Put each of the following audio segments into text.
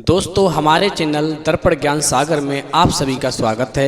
दोस्तों, हमारे चैनल दर्पण ज्ञान सागर में आप सभी का स्वागत है।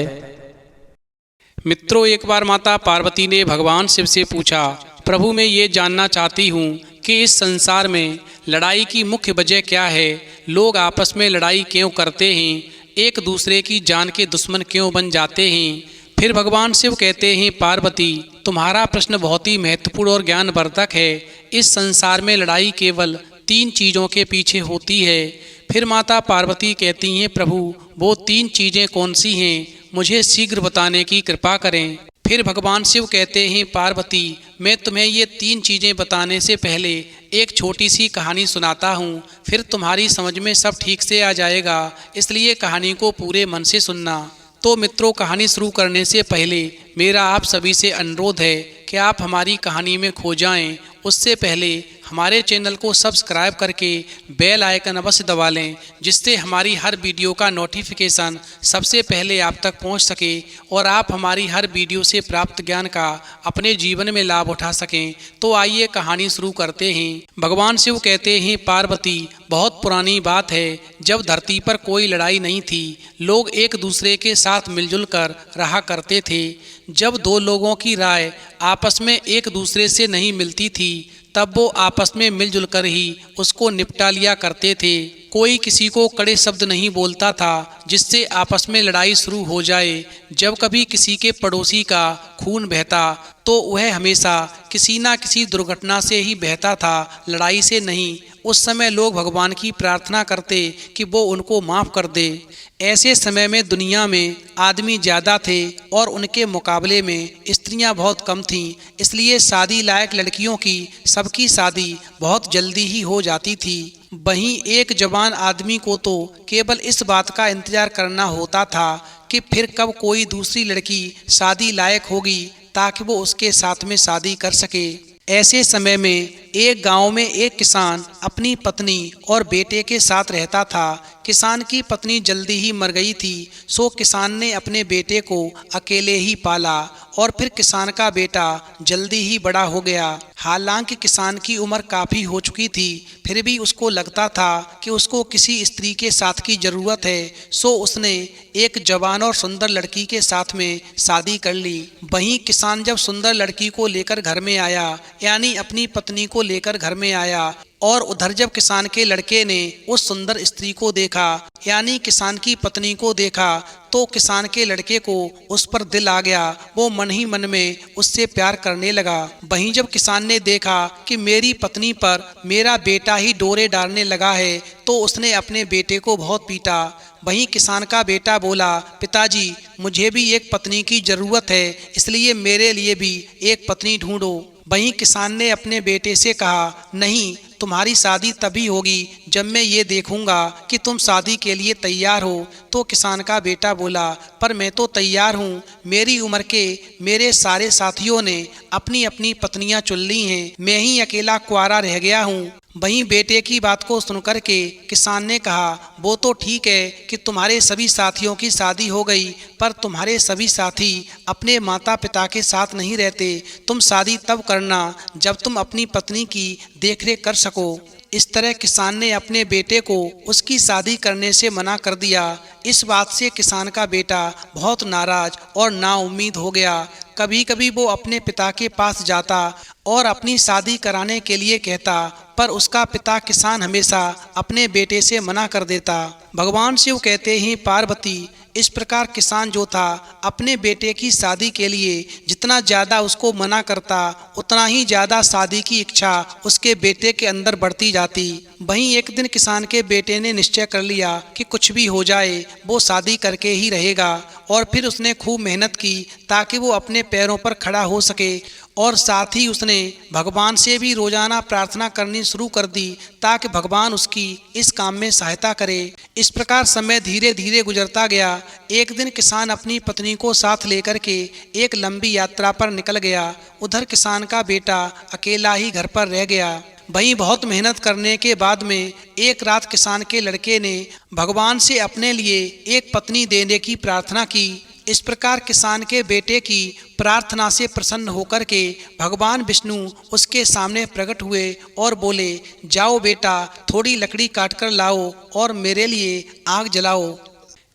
मित्रों, एक बार माता पार्वती ने भगवान शिव से पूछा, प्रभु मैं ये जानना चाहती हूँ कि इस संसार में लड़ाई की मुख्य वजह क्या है। लोग आपस में लड़ाई क्यों करते हैं, एक दूसरे की जान के दुश्मन क्यों बन जाते हैं। फिर भगवान शिव कहते हैं, पार्वती तुम्हारा प्रश्न बहुत ही महत्वपूर्ण और ज्ञानवर्धक है। इस संसार में लड़ाई केवल 3 चीज़ों के पीछे होती है। फिर माता पार्वती कहती हैं, प्रभु वो 3 चीज़ें कौन सी हैं, मुझे शीघ्र बताने की कृपा करें। फिर भगवान शिव कहते हैं, पार्वती मैं तुम्हें ये 3 चीज़ें बताने से पहले एक छोटी सी कहानी सुनाता हूँ, फिर तुम्हारी समझ में सब ठीक से आ जाएगा, इसलिए कहानी को पूरे मन से सुनना। तो मित्रों, कहानी शुरू करने से पहले मेरा आप सभी से अनुरोध है कि आप हमारी कहानी में खो जाएं। उससे पहले हमारे चैनल को सब्सक्राइब करके बेल आइकन अवश्य दबा लें, जिससे हमारी हर वीडियो का नोटिफिकेशन सबसे पहले आप तक पहुंच सके और आप हमारी हर वीडियो से प्राप्त ज्ञान का अपने जीवन में लाभ उठा सकें। तो आइए कहानी शुरू करते हैं। भगवान शिव कहते हैं, पार्वती बहुत पुरानी बात है, जब धरती पर कोई लड़ाई नहीं थी, लोग एक दूसरे के साथ मिलजुल कर रहा करते थे। जब 2 लोगों की राय आपस में एक दूसरे से नहीं मिलती थी, तब वो आपस में मिलजुल कर ही उसको निपटा लिया करते थे। कोई किसी को कड़े शब्द नहीं बोलता था जिससे आपस में लड़ाई शुरू हो जाए। जब कभी किसी के पड़ोसी का खून बहता तो वह हमेशा किसी ना किसी दुर्घटना से ही बहता था, लड़ाई से नहीं। उस समय लोग भगवान की प्रार्थना करते कि वो उनको माफ़ कर दे। ऐसे समय में दुनिया में आदमी ज़्यादा थे और उनके मुकाबले में स्त्रियां बहुत कम थीं, इसलिए शादी लायक लड़कियों की सबकी शादी बहुत जल्दी ही हो जाती थी। वहीं एक जवान आदमी को तो केवल इस बात का इंतजार करना होता था कि फिर कब कोई दूसरी लड़की शादी लायक होगी ताकि वो उसके साथ में शादी कर सके। ऐसे समय में एक गांव में एक किसान अपनी पत्नी और बेटे के साथ रहता था। किसान की पत्नी जल्दी ही मर गई थी, सो किसान ने अपने बेटे को अकेले ही पाला और फिर किसान का बेटा जल्दी ही बड़ा हो गया। हालांकि किसान की उम्र काफ़ी हो चुकी थी, फिर भी उसको लगता था कि उसको किसी स्त्री के साथ की ज़रूरत है, सो उसने एक जवान और सुंदर लड़की के साथ में शादी कर ली। वहीं किसान जब सुंदर लड़की को लेकर घर में आया, यानी अपनी पत्नी को लेकर घर में आया, और उधर जब किसान के लड़के ने उस सुंदर स्त्री को देखा, यानी किसान की पत्नी को देखा, तो किसान के लड़के को उस पर दिल आ गया। वो मन ही मन में उससे प्यार करने लगा। वहीं जब किसान ने देखा कि मेरी पत्नी पर मेरा बेटा ही डोरे डालने लगा है, तो उसने अपने बेटे को बहुत पीटा। वहीं किसान का बेटा बोला, पिताजी मुझे भी एक पत्नी की ज़रूरत है, इसलिए मेरे लिए भी एक पत्नी ढूंढो। वहीं किसान ने अपने बेटे से कहा, नहीं, तुम्हारी शादी तभी होगी जब मैं ये देखूंगा कि तुम शादी के लिए तैयार हो। तो किसान का बेटा बोला, पर मैं तो तैयार हूँ, मेरी उम्र के मेरे सारे साथियों ने अपनी अपनी पत्नियां चुन ली हैं, मैं ही अकेला कुंवारा रह गया हूँ। वहीं बेटे की बात को सुनकर के किसान ने कहा, वो तो ठीक है कि तुम्हारे सभी साथियों की शादी हो गई, पर तुम्हारे सभी साथी अपने माता पिता के साथ नहीं रहते। तुम शादी तब करना जब तुम अपनी पत्नी की देखरेख कर सको। इस तरह किसान ने अपने बेटे को उसकी शादी करने से मना कर दिया। इस बात से किसान का बेटा बहुत नाराज और नाउम्मीद हो गया। कभी कभी वो अपने पिता के पास जाता और अपनी शादी कराने के लिए कहता, पर उसका पिता किसान हमेशा अपने बेटे से मना कर देता। भगवान शिव कहते हैं, पार्वती इस प्रकार किसान जो था अपने बेटे की शादी के लिए जितना ज़्यादा उसको मना करता, उतना ही ज़्यादा शादी की इच्छा उसके बेटे के अंदर बढ़ती जाती। वहीं एक दिन किसान के बेटे ने निश्चय कर लिया कि कुछ भी हो जाए वो शादी करके ही रहेगा, और फिर उसने खूब मेहनत की ताकि वो अपने पैरों पर खड़ा हो सके, और साथ ही उसने भगवान से भी रोजाना प्रार्थना करनी शुरू कर दी ताकि भगवान उसकी इस काम में सहायता करे। इस प्रकार समय धीरे धीरे गुजरता गया। एक दिन किसान अपनी पत्नी को साथ लेकर के एक लंबी यात्रा पर निकल गया। उधर किसान का बेटा अकेला ही घर पर रह गया। वहीं बहुत मेहनत करने के बाद में एक रात किसान के लड़के ने भगवान से अपने लिए एक पत्नी देने की प्रार्थना की। इस प्रकार किसान के बेटे की प्रार्थना से प्रसन्न होकर के भगवान विष्णु उसके सामने प्रकट हुए और बोले, जाओ बेटा, थोड़ी लकड़ी काटकर लाओ और मेरे लिए आग जलाओ।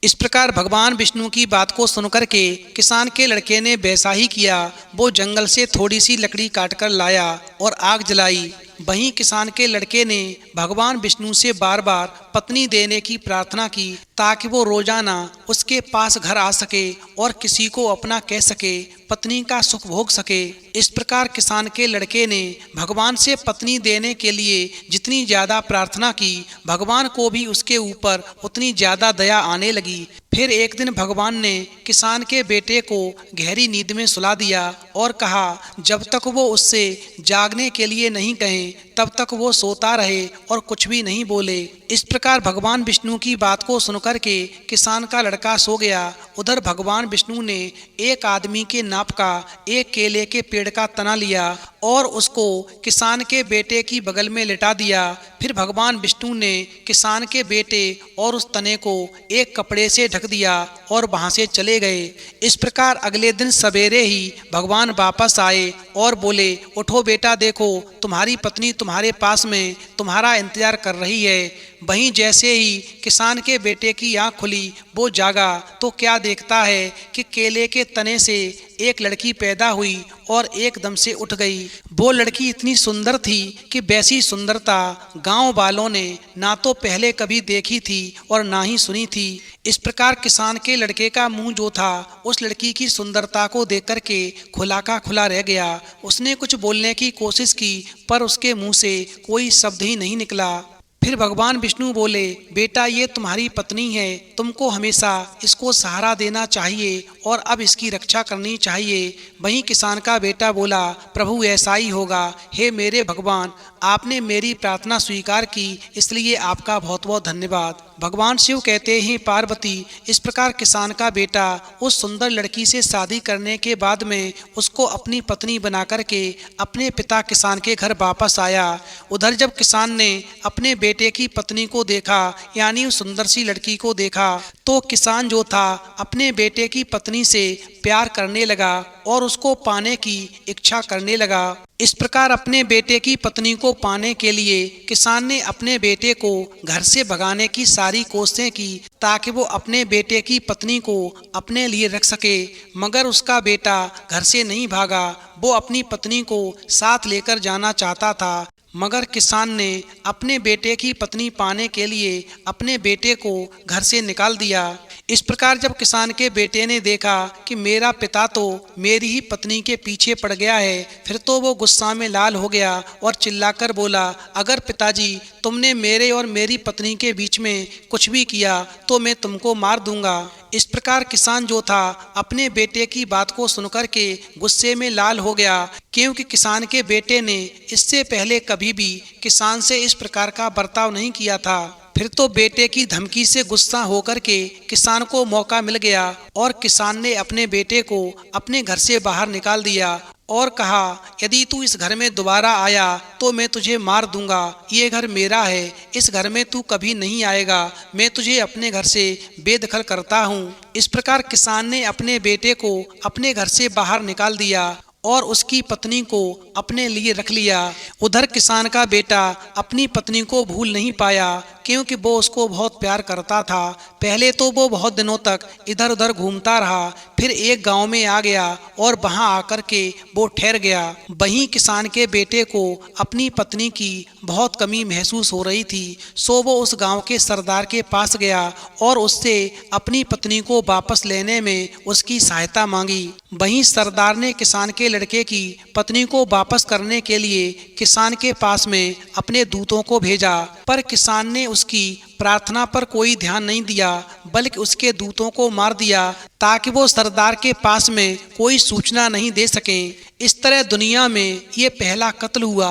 इस प्रकार भगवान विष्णु की बात को सुनकर के किसान के लड़के ने वैसा ही किया। वो जंगल से थोड़ी सी लकड़ी काटकर लाया और आग जलाई। वहीं किसान के लड़के ने भगवान विष्णु से बार बार पत्नी देने की प्रार्थना की ताकि वो रोजाना उसके पास घर आ सके और किसी को अपना कह सके, पत्नी का सुख भोग सके। इस प्रकार किसान के लड़के ने भगवान से पत्नी देने के लिए जितनी ज्यादा प्रार्थना की, भगवान को भी उसके ऊपर उतनी ज्यादा दया आने लगी। फिर एक दिन भगवान ने किसान के बेटे को गहरी नींद में सुला दिया और कहा, जब तक वो उससे जागने के लिए नहीं कहे तब तक वो सोता रहे और कुछ भी नहीं बोले। इस प्रकार भगवान विष्णु की बात को सुनकर के किसान का लड़का सो गया। उधर भगवान विष्णु ने एक आदमी के नाप का एक केले के पेड़ का तना लिया और उसको किसान के बेटे की बगल में लिटा दिया। फिर भगवान विष्णु ने किसान के बेटे और उस तने को एक कपड़े से ढक दिया और वहां से चले गए। इस प्रकार अगले दिन सवेरे ही भगवान वापस आए और बोले, उठो बेटा, देखो तुम्हारी पत्नी तुम्हारे पास में तुम्हारा इंतजार कर रही है। वहीं जैसे ही किसान के बेटे की आँख खुली, वो जागा तो क्या देखता है कि केले के तने से एक लड़की पैदा हुई और एकदम से उठ गई। वो लड़की इतनी सुंदर थी कि वैसी सुंदरता गांव वालों ने ना तो पहले कभी देखी थी और ना ही सुनी थी। इस प्रकार किसान के लड़के का मुंह जो था उस लड़की की सुंदरता को देख कर के खुला का खुला रह गया। उसने कुछ बोलने की कोशिश की पर उसके मुंह से कोई शब्द ही नहीं निकला। फिर भगवान विष्णु बोले, बेटा, ये तुम्हारी पत्नी है, तुमको हमेशा इसको सहारा देना चाहिए और अब इसकी रक्षा करनी चाहिए। वहीं किसान का बेटा बोला, प्रभु ऐसा ही होगा। हे मेरे भगवान, आपने मेरी प्रार्थना स्वीकार की, इसलिए आपका बहुत बहुत धन्यवाद। भगवान शिव कहते हैं, पार्वती, इस प्रकार किसान का बेटा उस सुंदर लड़की से शादी करने के बाद में उसको अपनी पत्नी बना करके अपने पिता किसान के घर वापस आया। उधर जब किसान ने अपने बेटे की पत्नी को देखा, यानी उस सुंदर सी लड़की को देखा, तो किसान जो था अपने बेटे की पत्नी से प्यार करने लगा और उसको पाने की इच्छा करने लगा। इस प्रकार अपने बेटे की पत्नी को पाने के लिए किसान ने अपने बेटे को घर से भगाने की सारी कोशिशें की ताकि वो अपने बेटे की पत्नी को अपने लिए रख सके, मगर उसका बेटा घर से नहीं भागा। वो अपनी पत्नी को साथ लेकर जाना चाहता था, मगर किसान ने अपने बेटे की पत्नी पाने के लिए अपने बेटे को घर से निकाल दिया। इस प्रकार जब किसान के बेटे ने देखा कि मेरा पिता तो मेरी ही पत्नी के पीछे पड़ गया है, फिर तो वो गुस्सा में लाल हो गया और चिल्लाकर बोला, अगर पिताजी तुमने मेरे और मेरी पत्नी के बीच में कुछ भी किया तो मैं तुमको मार दूंगा। इस प्रकार किसान जो था अपने बेटे की बात को सुनकर के गुस्से में लाल हो गया, क्योंकि किसान के बेटे ने इससे पहले कभी भी किसान से इस प्रकार का बर्ताव नहीं किया था। फिर तो बेटे की धमकी से गुस्सा होकर के किसान को मौका मिल गया और किसान ने अपने बेटे को अपने घर से बाहर निकाल दिया और कहा, यदि तू इस घर में दोबारा आया तो मैं तुझे मार दूंगा। ये घर मेरा है, इस घर में तू कभी नहीं आएगा। मैं तुझे अपने घर से बेदखल करता हूँ। इस प्रकार किसान ने अपने बेटे को अपने घर से बाहर निकाल दिया और उसकी पत्नी को अपने लिए रख लिया। उधर किसान का बेटा अपनी पत्नी को भूल नहीं पाया, क्योंकि वो उसको बहुत प्यार करता था। पहले तो वो बहुत दिनों तक इधर उधर घूमता रहा, फिर एक गांव में आ गया और वहां आकर के वो ठहर गया। वहीं किसान के बेटे को अपनी पत्नी की बहुत कमी महसूस हो रही थी, सो वो उस गांव के सरदार के पास गया और उससे अपनी पत्नी को वापस लेने में उसकी सहायता मांगी। वहीं सरदार ने किसान के लड़के की पत्नी को वापस करने के लिए किसान के पास में अपने दूतों को भेजा, पर किसान ने उसकी प्रार्थना पर कोई ध्यान नहीं दिया, बल्कि उसके दूतों को मार दिया ताकि वो सरदार के पास में कोई सूचना नहीं दे सकें। इस तरह दुनिया में ये पहला कत्ल हुआ।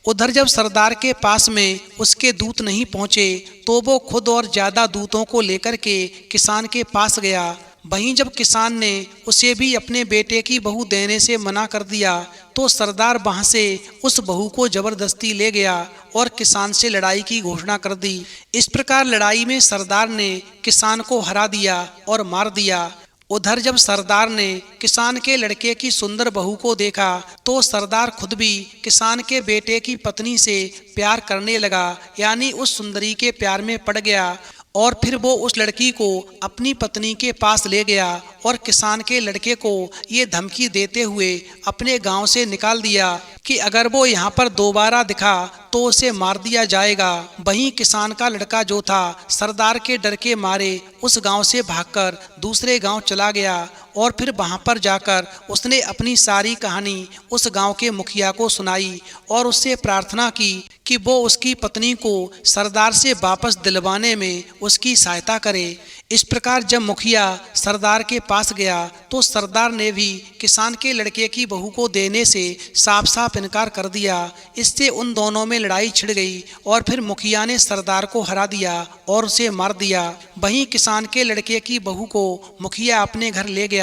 उधर जब सरदार के पास में उसके दूत नहीं पहुंचे तो वो खुद और ज्यादा दूतों को लेकर के किसान के पास गया। वहीं जब किसान ने उसे भी अपने बेटे की बहू देने से मना कर दिया तो सरदार वहां से उस बहू को जबरदस्ती ले गया और किसान से लड़ाई की घोषणा कर दी। इस प्रकार लड़ाई में सरदार ने किसान को हरा दिया और मार दिया। उधर जब सरदार ने किसान के लड़के की सुंदर बहू को देखा तो सरदार खुद भी किसान के बेटे की पत्नी से प्यार करने लगा, यानी उस सुंदरी के प्यार में पड़ गया। और फिर वो उस लड़की को अपनी पत्नी के पास ले गया और किसान के लड़के को ये धमकी देते हुए अपने गांव से निकाल दिया कि अगर वो यहाँ पर दोबारा दिखा तो उसे मार दिया जाएगा। वहीं किसान का लड़का जो था सरदार के डर के मारे उस गांव से भागकर दूसरे गांव चला गया और फिर वहां पर जाकर उसने अपनी सारी कहानी उस गांव के मुखिया को सुनाई और उससे प्रार्थना की कि वो उसकी पत्नी को सरदार से वापस दिलवाने में उसकी सहायता करे। इस प्रकार जब मुखिया सरदार के पास गया तो सरदार ने भी किसान के लड़के की बहू को देने से साफ साफ इनकार कर दिया। इससे उन दोनों में लड़ाई छिड़ गई और फिर मुखिया ने सरदार को हरा दिया और उसे मार दिया। वहीं किसान के लड़के की बहू को मुखिया अपने घर ले गया।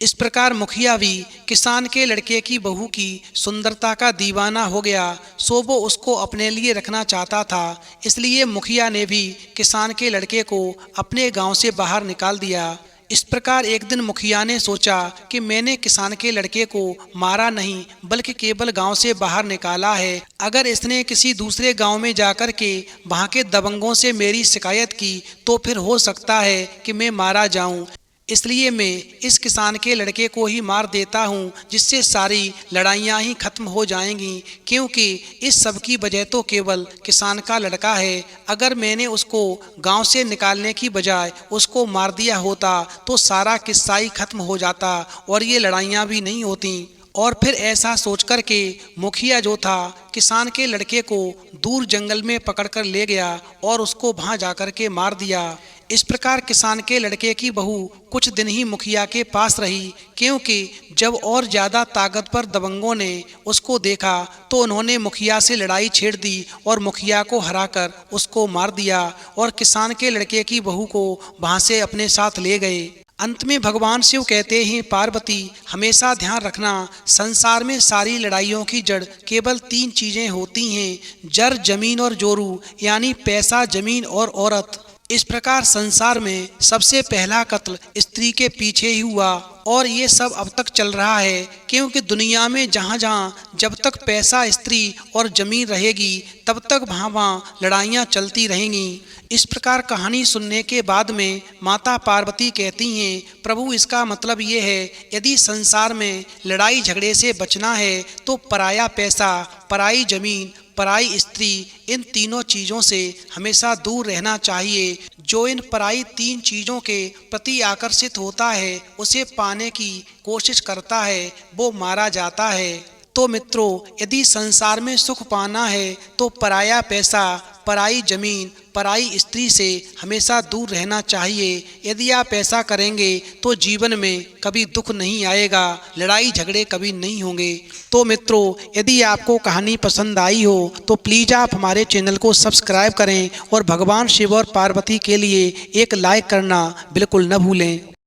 इस प्रकार मुखिया भी किसान के लड़के की बहू की सुंदरता का दीवाना हो गया, सो वो उसको अपने लिए रखना चाहता था। इसलिए मुखिया ने भी किसान के लड़के को अपने गांव से बाहर निकाल दिया। इस प्रकार एक दिन मुखिया ने सोचा कि मैंने किसान के लड़के को मारा नहीं बल्कि केवल गांव से बाहर निकाला है। अगर इसने किसी दूसरे गांव में जाकर के वहां के दबंगों से मेरी शिकायत की तो फिर हो सकता है कि मैं मारा जाऊं। इसलिए मैं इस किसान के लड़के को ही मार देता हूँ, जिससे सारी लड़ाइयाँ ही खत्म हो जाएंगी, क्योंकि इस सब की वजह तो केवल किसान का लड़का है। अगर मैंने उसको गांव से निकालने की बजाय उसको मार दिया होता तो सारा किस्सा ही खत्म हो जाता और ये लड़ाइयाँ भी नहीं होती। और फिर ऐसा सोचकर के मुखिया जो था किसान के लड़के को दूर जंगल में पकड़कर ले गया और उसको वहां जाकर के मार दिया। इस प्रकार किसान के लड़के की बहू कुछ दिन ही मुखिया के पास रही, क्योंकि जब और ज़्यादा ताकतवर दबंगों ने उसको देखा तो उन्होंने मुखिया से लड़ाई छेड़ दी और मुखिया को हराकर उसको मार दिया और किसान के लड़के की बहू को वहां से अपने साथ ले गए। अंत में भगवान शिव कहते हैं, पार्वती हमेशा ध्यान रखना, संसार में सारी लड़ाइयों की जड़ केवल 3 चीजें होती हैं, जर, जमीन और जोरू, यानी पैसा, जमीन और औरत। इस प्रकार संसार में सबसे पहला कत्ल स्त्री के पीछे ही हुआ और ये सब अब तक चल रहा है, क्योंकि दुनिया में जहाँ जहाँ जब तक पैसा, स्त्री और जमीन रहेगी तब तक वहाँ लड़ाइयाँ चलती रहेंगी। इस प्रकार कहानी सुनने के बाद में माता पार्वती कहती हैं, प्रभु इसका मतलब ये है, यदि संसार में लड़ाई झगड़े से बचना है तो पराया पैसा, पराई जमीन, पराई स्त्री, इन तीनों चीज़ों से हमेशा दूर रहना चाहिए। जो इन पराई 3 चीज़ों के प्रति आकर्षित होता है, उसे पाने की कोशिश करता है, वो मारा जाता है। तो मित्रों, यदि संसार में सुख पाना है तो पराया पैसा, पराई जमीन, पराई स्त्री से हमेशा दूर रहना चाहिए। यदि आप ऐसा करेंगे तो जीवन में कभी दुख नहीं आएगा, लड़ाई झगड़े कभी नहीं होंगे। तो मित्रों, यदि आपको कहानी पसंद आई हो तो प्लीज़ आप हमारे चैनल को सब्सक्राइब करें और भगवान शिव और पार्वती के लिए एक लाइक करना बिल्कुल न भूलें।